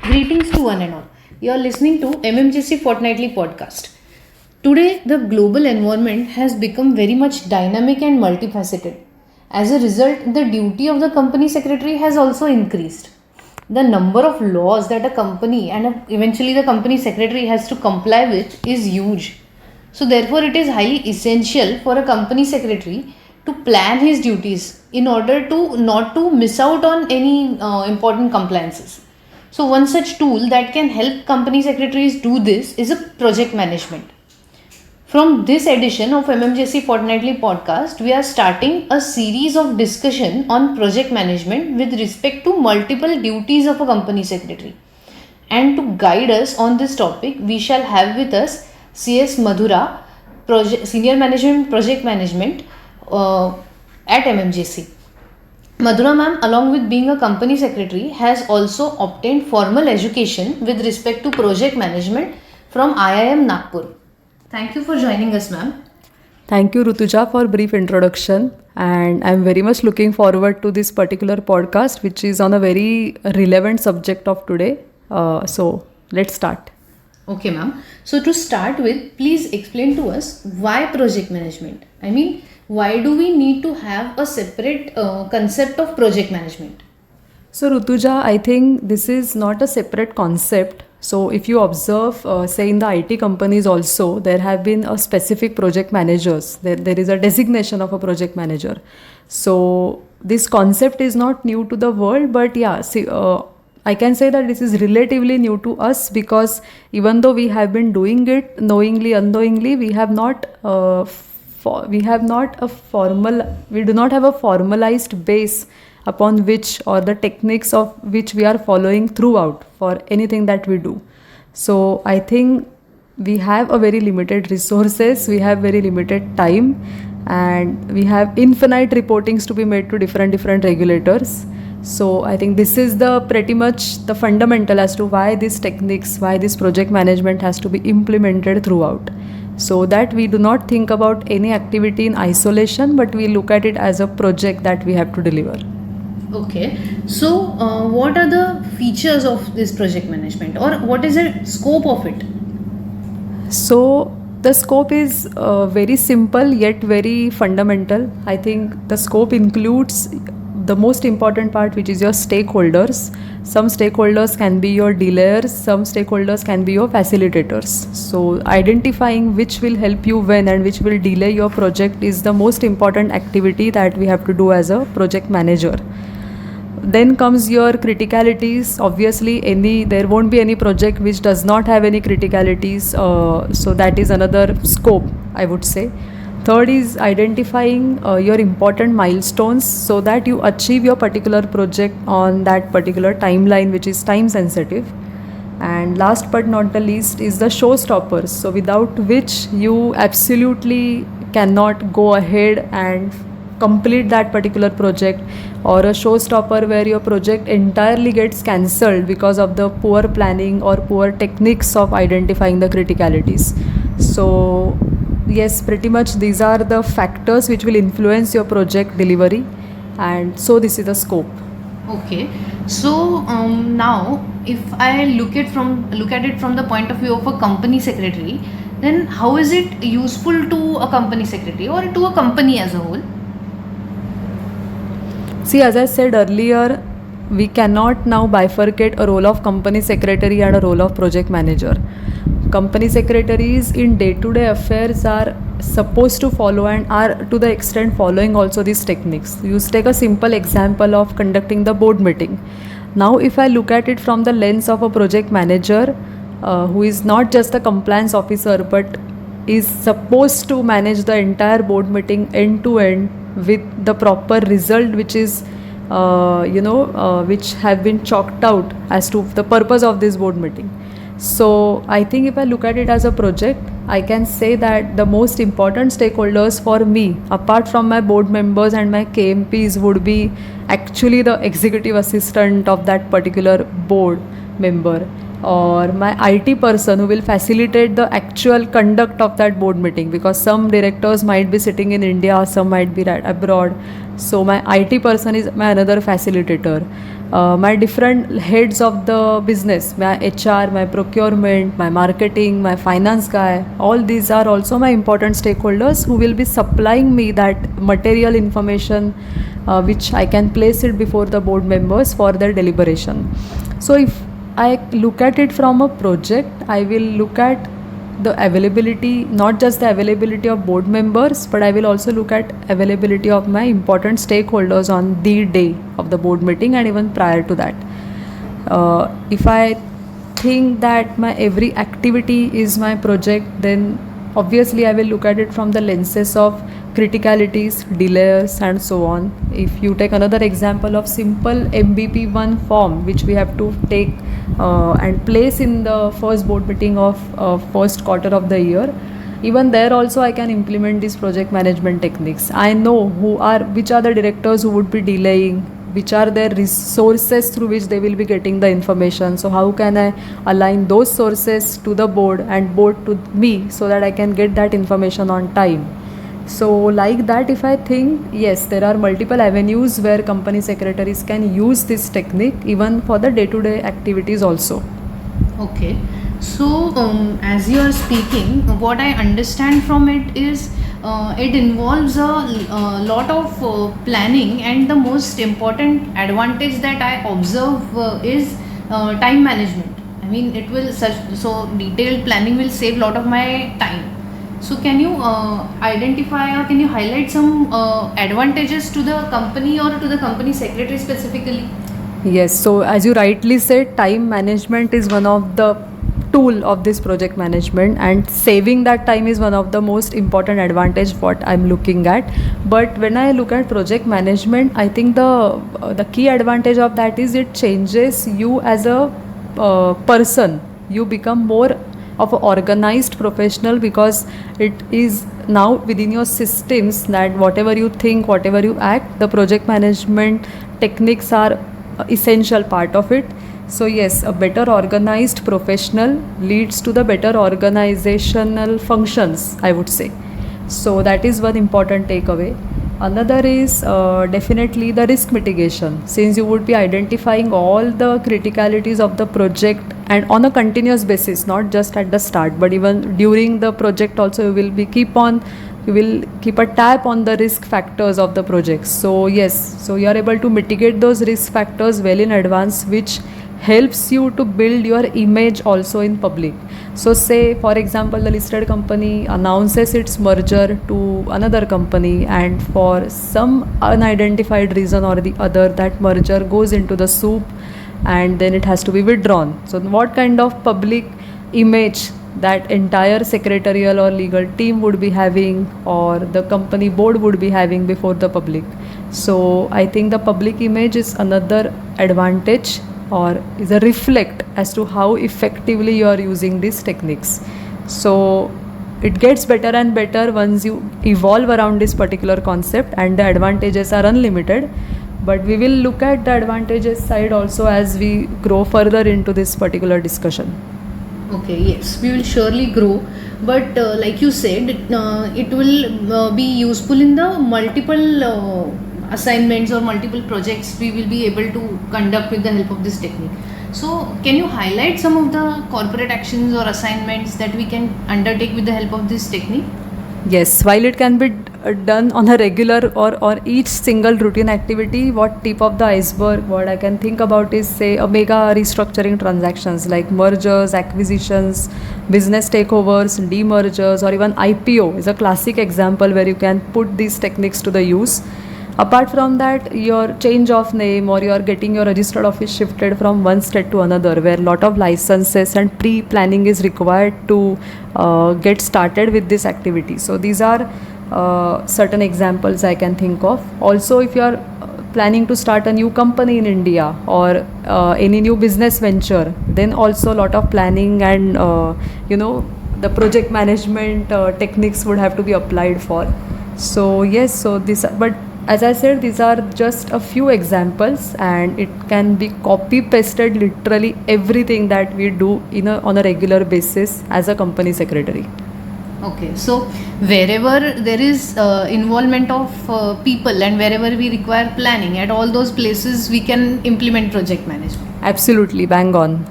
Greetings to one and all. You are listening to MMJC Fortnightly Podcast. Today, the global environment has become very much dynamic and multifaceted. As a result, the duty of the company secretary has also increased. The number of laws that a company and eventually the company secretary has to comply with is huge. So, therefore, it is highly essential for a company secretary to plan his duties in order to not to miss out on any important compliances. So one such tool that can help company secretaries do this is a project management. From this edition of MMJC Fortnightly Podcast, we are starting a series of discussion on project management with respect to multiple duties of a company secretary. And to guide us on this topic, we shall have with us CS Madhura, Senior Management Project Management at MMJC. Madhura ma'am, along with being a company secretary, has also obtained formal education with respect to project management from IIM Nagpur. Thank you for joining us, ma'am. Thank you, Rutuja, for brief introduction. And I'm very much looking forward to this particular podcast, which is on a very relevant subject of today. So let's start. Okay, ma'am. So to start with, please explain to us why project management. Why do we need to have a separate concept of project management? So, Rutuja, I think this is not a separate concept. So, if you observe, say in the IT companies also, there have been a specific project managers. There is a designation of a project manager. So, this concept is not new to the world, but yeah, I can say that this is relatively new to us because even though we have been doing it knowingly, unknowingly, we do not have a formalized base upon which or the techniques of which we are following throughout for anything that we do. So I think we have a very limited resources, we have very limited time, and we have infinite reportings to be made to different regulators. So I think this is the pretty much the fundamental as to why these techniques, why this project management has to be implemented throughout. So that we do not think about any activity in isolation, but we look at it as a project that we have to deliver. Okay, so what are the features of this project management, or what is the scope of it? So the scope is very simple yet very fundamental. I think the scope includes the most important part, which is your stakeholders. Some stakeholders can be your dealers, some stakeholders can be your facilitators. So identifying which will help you when and which will delay your project is the most important activity that we have to do as a project manager. Then comes your criticalities. Obviously there won't be any project which does not have any criticalities, so that is another scope, I would say. Third is identifying your important milestones so that you achieve your particular project on that particular timeline, which is time sensitive. And last but not the least is the showstoppers, so without which you absolutely cannot go ahead and complete that particular project, or a showstopper where your project entirely gets cancelled because of the poor planning or poor techniques of identifying the criticalities. So yes, pretty much these are the factors which will influence your project delivery, and so this is the scope. Okay, so now if I look at it from the point of view of a company secretary, then how is it useful to a company secretary or to a company as a whole? See, as I said earlier, we cannot now bifurcate a role of company secretary and a role of project manager. Company secretaries in day-to-day affairs are supposed to follow and are to the extent following also these techniques. You take a simple example of conducting the board meeting. Now if I look at it from the lens of a project manager who is not just a compliance officer but is supposed to manage the entire board meeting end to end with the proper result which is which have been chalked out as to the purpose of this board meeting. So I think if I look at it as a project, I can say that the most important stakeholders for me, apart from my board members and my KMPs, would be actually the executive assistant of that particular board member, or my IT person who will facilitate the actual conduct of that board meeting, because some directors might be sitting in India, some might be abroad. So my IT person is my another facilitator. my different heads of the business, my HR, my procurement, my marketing, my finance guy, all these are also my important stakeholders who will be supplying me that material information which I can place it before the board members for their deliberation. So if I look at it from a project, I will look at the availability, not just the availability of board members, but I will also look at availability of my important stakeholders on the day of the board meeting and even prior to that. If I think that my every activity is my project, then obviously I will look at it from the lenses of criticalities, delays and so on. If you take another example of simple MBP1 form which we have to take and place in the first board meeting of first quarter of the year, even there also I can implement these project management techniques. I know which are the directors who would be delaying, which are their resources through which they will be getting the information. So how can I align those sources to the board and board to me so that I can get that information on time. So like that, if I think, yes, there are multiple avenues where company secretaries can use this technique even for the day-to-day activities also. Okay, so as you are speaking, what I understand from it is it involves a lot of planning, and the most important advantage that I observe is time management. I mean, it will so detailed planning will save a lot of my time. So can you identify or can you highlight some advantages to the company or to the company secretary specifically? Yes, so as you rightly said, time management is one of the tool of this project management, and saving that time is one of the most important advantage what I'm looking at. But when I look at project management, I think the key advantage of that is it changes you as a person. You become more of an organized professional because it is now within your systems that whatever you think, whatever you act, the project management techniques are essential part of it. So yes, a better organized professional leads to the better organizational functions, I would say. So that is one important takeaway. Another is definitely the risk mitigation, since you would be identifying all the criticalities of the project and on a continuous basis, not just at the start but even during the project also you will keep a tab on the risk factors of the project. So yes, so you are able to mitigate those risk factors well in advance, which helps you to build your image also in public. So say for example the listed company announces its merger to another company, and for some unidentified reason or the other that merger goes into the soup and then it has to be withdrawn. So what kind of public image that entire secretarial or legal team would be having, or the company board would be having before the public. So I think the public image is another advantage or is a reflect as to how effectively you are using these techniques. So it gets better and better once you evolve around this particular concept, and the advantages are unlimited. But we will look at the advantages side also as we grow further into this particular discussion. Okay, yes, we will surely grow, but like you said, it will be useful in the multiple assignments or multiple projects we will be able to conduct with the help of this technique. So can you highlight some of the corporate actions or assignments that we can undertake with the help of this technique? Yes, while it can be done on a regular or each single routine activity, what tip of the iceberg, what I can think about is say a mega restructuring transactions like mergers, acquisitions, business takeovers, demergers, or even IPO is a classic example where you can put these techniques to the use. Apart from that, your change of name or you are getting your registered office shifted from one state to another, where a lot of licenses and pre-planning is required to get started with this activity. So these are certain examples I can think of. Also, if you are planning to start a new company in India or any new business venture, then also a lot of planning and the project management techniques would have to be applied for. So yes, so this, but as I said, these are just a few examples, and it can be copy pasted literally everything that we do on a regular basis as a company secretary. Okay, so wherever there is involvement of people and wherever we require planning, at all those places we can implement project management. Absolutely, bang on.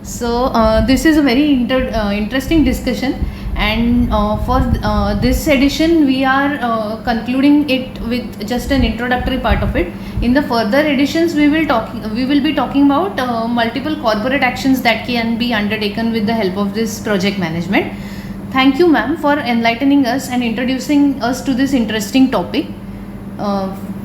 So this is a very interesting discussion, and for this edition we are concluding it with just an introductory part of it. In the further editions we will be talking about multiple corporate actions that can be undertaken with the help of this project management. Thank you, ma'am, for enlightening us and introducing us to this interesting topic.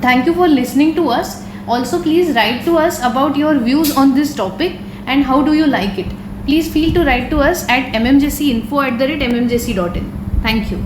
Thank you for listening to us. Also, please write to us about your views on this topic and how do you like it. Please feel to write to us at mmjcinfo@mmjc.in. Thank you.